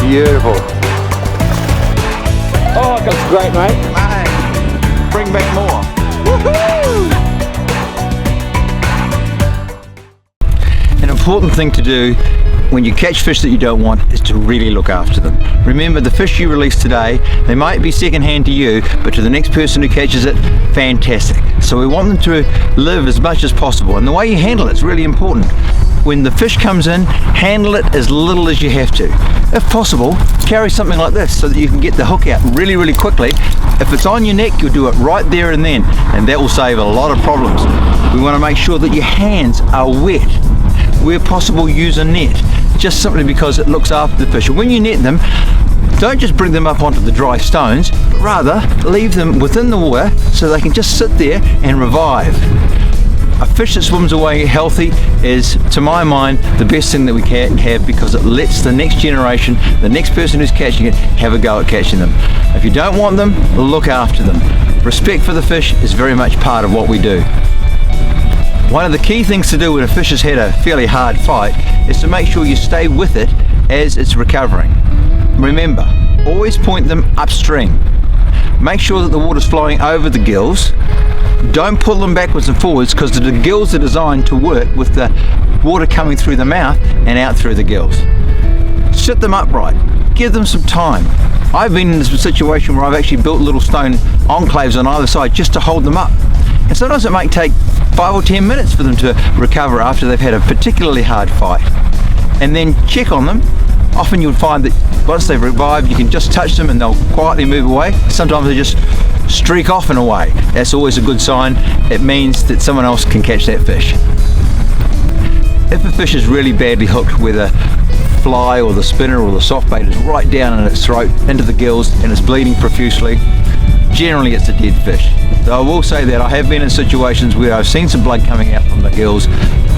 Beautiful. Oh, that's great, mate. Mate, bring back more. Woohoo! An important thing to do when you catch fish that you don't want is to really look after them. Remember, the fish you release today, they might be second hand to you, but to the next person who catches it, fantastic. So we want them to live as much as possible, and the way you handle it's really important. When the fish comes in, handle it as little as you have to. If possible, carry something like this so that you can get the hook out really, really quickly. If it's on your neck, you'll do it right there and then, and that will save a lot of problems. We want to make sure that your hands are wet. Where possible, use a net, just simply because it looks after the fish. And when you net them, don't just bring them up onto the dry stones, but rather leave them within the water so they can just sit there and revive. A fish that swims away healthy is, to my mind, the best thing that we can have, because it lets the next generation, the next person who's catching it, have a go at catching them. If you don't want them, look after them. Respect for the fish is very much part of what we do. One of the key things to do when a fish has had a fairly hard fight is to make sure you stay with it as it's recovering. Remember, always point them upstream. Make sure that the water's flowing over the gills. Don't pull them backwards and forwards, because the gills are designed to work with the water coming through the mouth and out through the gills. Sit them upright. Give them some time. I've been in this situation where I've actually built little stone enclaves on either side just to hold them up. And sometimes it might take 5 or 10 minutes for them to recover after they've had a particularly hard fight. And then check on them. Often you'll find that once they've revived, you can just touch them and they'll quietly move away. Sometimes they just streak off and away. That's always a good sign. It means that someone else can catch that fish. If a fish is really badly hooked, where the fly or the spinner or the soft bait is right down in its throat, into the gills, and it's bleeding profusely, generally it's a dead fish. So I will say that I have been in situations where I've seen some blood coming out from the gills.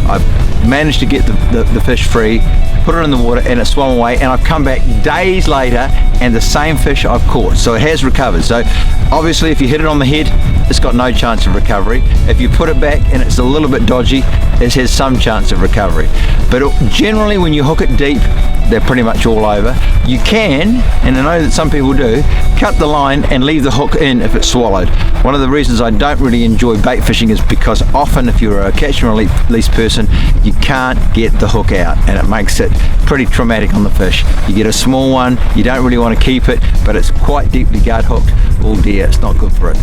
I've managed to get the fish free, put it in the water, and it swam away, and I've come back days later and the same fish I've caught. So it has recovered. So obviously if you hit it on the head, it's got no chance of recovery. If you put it back and it's a little bit dodgy, it has some chance of recovery. But generally when you hook it deep, they're pretty much all over. You can, and I know that some people do, cut the line and leave the hook in if it's swallowed. One of the reasons I don't really enjoy bait fishing is because often if you're a catch and release person, you can't get the hook out, and it makes it pretty traumatic on the fish. You get a small one, you don't really want to keep it, but it's quite deeply gut hooked. Oh dear, it's not good for it.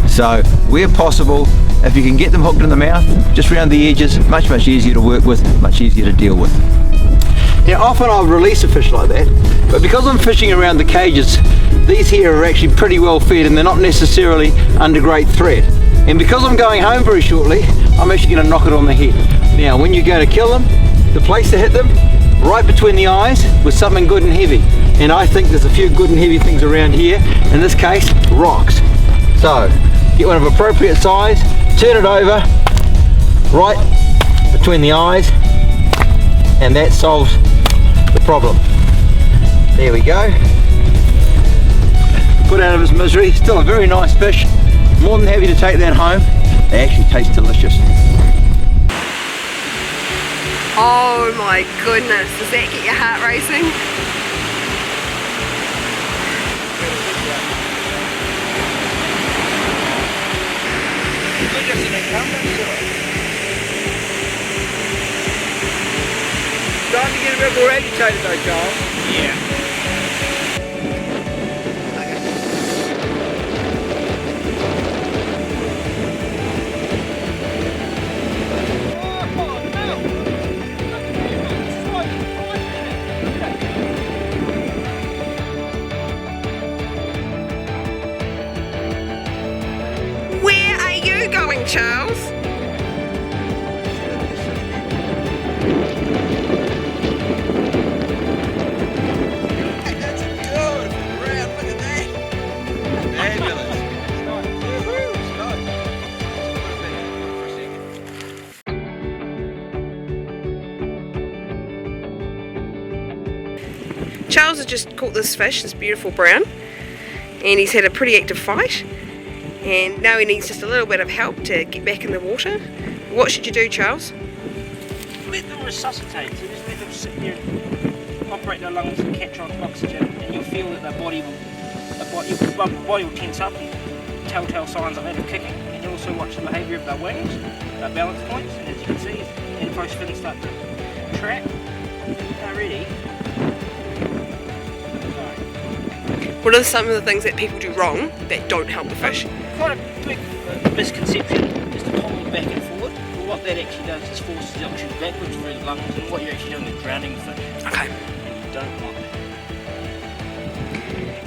So where possible, if you can get them hooked in the mouth, just around the edges, much easier to work with, much easier to deal with. Now often I'll release a fish like that, but because I'm fishing around the cages, these here are actually pretty well fed and they're not necessarily under great threat. And because I'm going home very shortly, I'm actually going to knock it on the head. Now when you go to kill them, the place to hit them, right between the eyes with something good and heavy. And I think there's a few good and heavy things around here, in this case, rocks. So get one of appropriate size, turn it over, right between the eyes, and that solves the problem. There we go. Put out of his misery. Still a very nice fish. More than happy to take that home. They actually taste delicious. Oh my goodness, does that get your heart racing? Starting to get a bit more agitated though, Charles. Yeah. Where are you going, Charles? Charles has just caught this fish, this beautiful brown, and he's had a pretty active fight, and now he needs just a little bit of help to get back in the water. What should you do, Charles? Let them resuscitate, so just let them sit there. operate their lungs to catch on to oxygen, and you'll feel that your body will tense up, telltale signs of that of kicking, and you also watch the behaviour of their wings, their balance points, and as you can see, the post fins start to track. They're ready. What are some of the things that people do wrong that don't help the fish? Quite a big misconception is to pull them back and forward. But what that actually does is forces the oxygen backwards through the lungs, and what you're actually doing is drowning the fish. Okay. And you don't want that.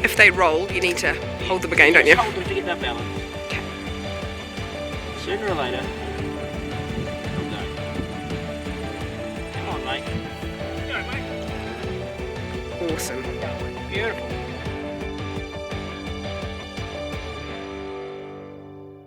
If they roll, you need to hold them again, don't you? Hold them to get their balance. Okay. Sooner or later, they'll go. Come on, mate. Go, mate. Awesome. Beautiful.